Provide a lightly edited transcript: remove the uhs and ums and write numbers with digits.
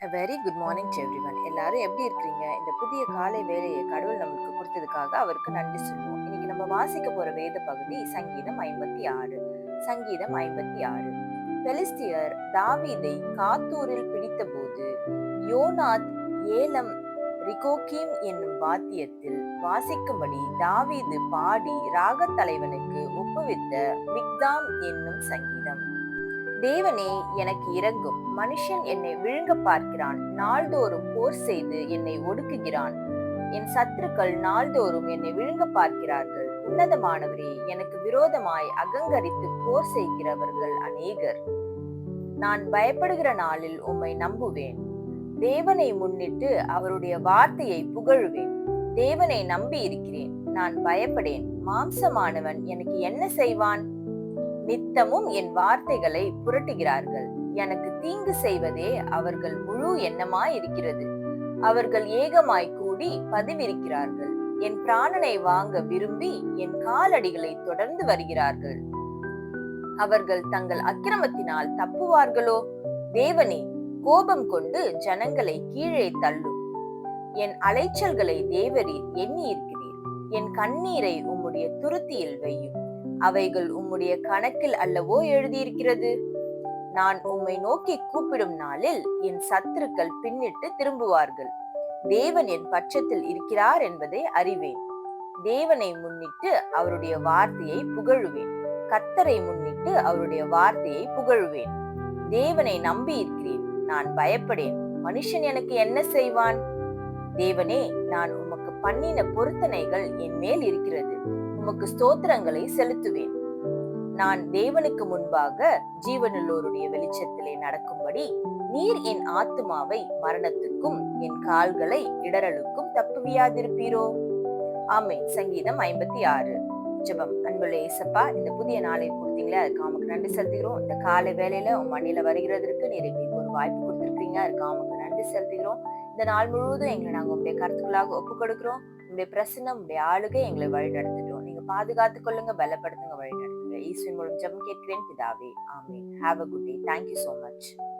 A very good morning to everyone. எல்லாரும் எப்படி இருக்கிறீங்க? இந்த புதிய காலை வேலையை கடவுள் நம்மளுக்கு கொடுத்ததுக்காக அவருக்கு நன்றி சொல்லுவோம். இன்னைக்கு நம்ம வாசிக்க போற வேத பகுதி சங்கீதம் 56. சங்கீதம் 56. பெலிஸ்தியர் தாவீதை காத்தூரில் பிடித்தபோது யோனாத் ஏலம் ரிகோகீம் என்னும் வாத்தியத்தில் வாசிக்கும்படி தாவீது பாடி ராகத் தலைவனுக்கு ஒப்புவித்த மிக்தாம் என்னும் சங்கீதம். தேவனே, எனக்கு இரங்கும். மனுஷன் என்னை விழுங்க பார்க்கிறான். நாள்தோறும் போர் செய்து என்னை ஒடுக்குகிறான். என் சத்துருக்கள் நாள்தோறும் என்னை விழுங்க பார்க்கிறார்கள். உன்னதமானவரே, எனக்கு விரோதமாய் அகங்கரித்து போர் செய்கிறவர்கள் அநேகர். நான் பயப்படுகிற நாளில் உம்மை நம்புவேன். தேவனை முன்னிட்டு அவருடைய வார்த்தையை புகழுவேன். தேவனை நம்பி இருக்கிறேன். நான் பயப்படேன். மாம்சமானவன் எனக்கு என்ன செய்வான்? நித்தமும் என் வார்த்தைகளை புரட்டுகிறார்கள். எனக்கு தீங்கு செய்வதே அவர்கள் முழு எண்ணமாய் இருக்கிறது. அவர்கள் ஏகமாய் கூடி பதிவிருக்கிறார்கள். என் பிராணனை வாங்க விரும்பி என் காலடிகளை தொடர்ந்து வருகிறார்கள். அவர்கள் தங்கள் அக்கிரமத்தினால் தப்புவார்களோ? தேவனே, கோபம் கொண்டு ஜனங்களை கீழே தள்ளும். என் அலைச்சல்களை தேவரீர் எண்ணி இருக்கிறீர். என் கண்ணீரை உம்முடைய துருத்தியில் வையும். அவைகள் உம்முடைய கணக்கில் அல்லவோ எழுதியிருக்கிறது. நான் உம்மை நோக்கி கூப்பிடும் நாளில் என் சத்துருக்கள் பின்னிட்டு திரும்புவார்கள். தேவன் என் பட்சத்தில் இருக்கிறார் என்பதை அறிவேன். தேவனை முன்னிட்டு அவருடைய வார்த்தையை புகழுவேன். கர்த்தரை முன்னிட்டு அவருடைய வார்த்தையை புகழுவேன். தேவனை நம்பி இருக்கிறேன். நான் பயப்படேன். மனுஷன் எனக்கு என்ன செய்வான்? தேவனே, நான் உமக்கு பண்ணின பொருத்தனைகள் என் மேல் இருக்கிறது. உமக்கு ஸ்தோத்திரங்களை செலுத்துவேன். நான் தேவனுக்கு முன்பாக ஜீவனுள்ளோருடைய வெளிச்சத்திலே நடக்கும்படி நீர் என் ஆத்துமாவை மரணத்துக்கும் என் கால்களை இடறலுக்கும் தப்புவியாதிருப்பீரோ? ஆமென். சங்கீதம் 56. ஜெபம். அன்புள்ள இயேசப்பா, இந்த புதிய நாளை கொடுத்தீங்களே, அதுக்கு உமக்கு நன்றி செலுத்துகிறோம். இந்த காலை வேளையில உன் மண்ணில வருகிறதற்கு நீர் எங்களுக்கு ஒரு வாய்ப்பு கொடுத்திருக்கீங்க. அதுக்கு உமக்கு நன்றி செலுத்துகிறோம். இந்த நாள் முழுவதும் எங்களை நாங்க உங்களுடைய கருத்துக்களாக ஒப்பு கொடுக்கிறோம். உங்களுடைய பிரசன்னம், உங்களுடைய ஆளுகை எங்களை வழி நடத்திட்டோம். நீங்க பாதுகாத்துக் கொள்ளுங்க, பலப்படுத்துங்க, வழி நடத்துங்க. இயேசுவின் மூலம் ஜெபம் கேட்கிறேன் பிதாவே. ஆமென். Have a good day. Thank you so much.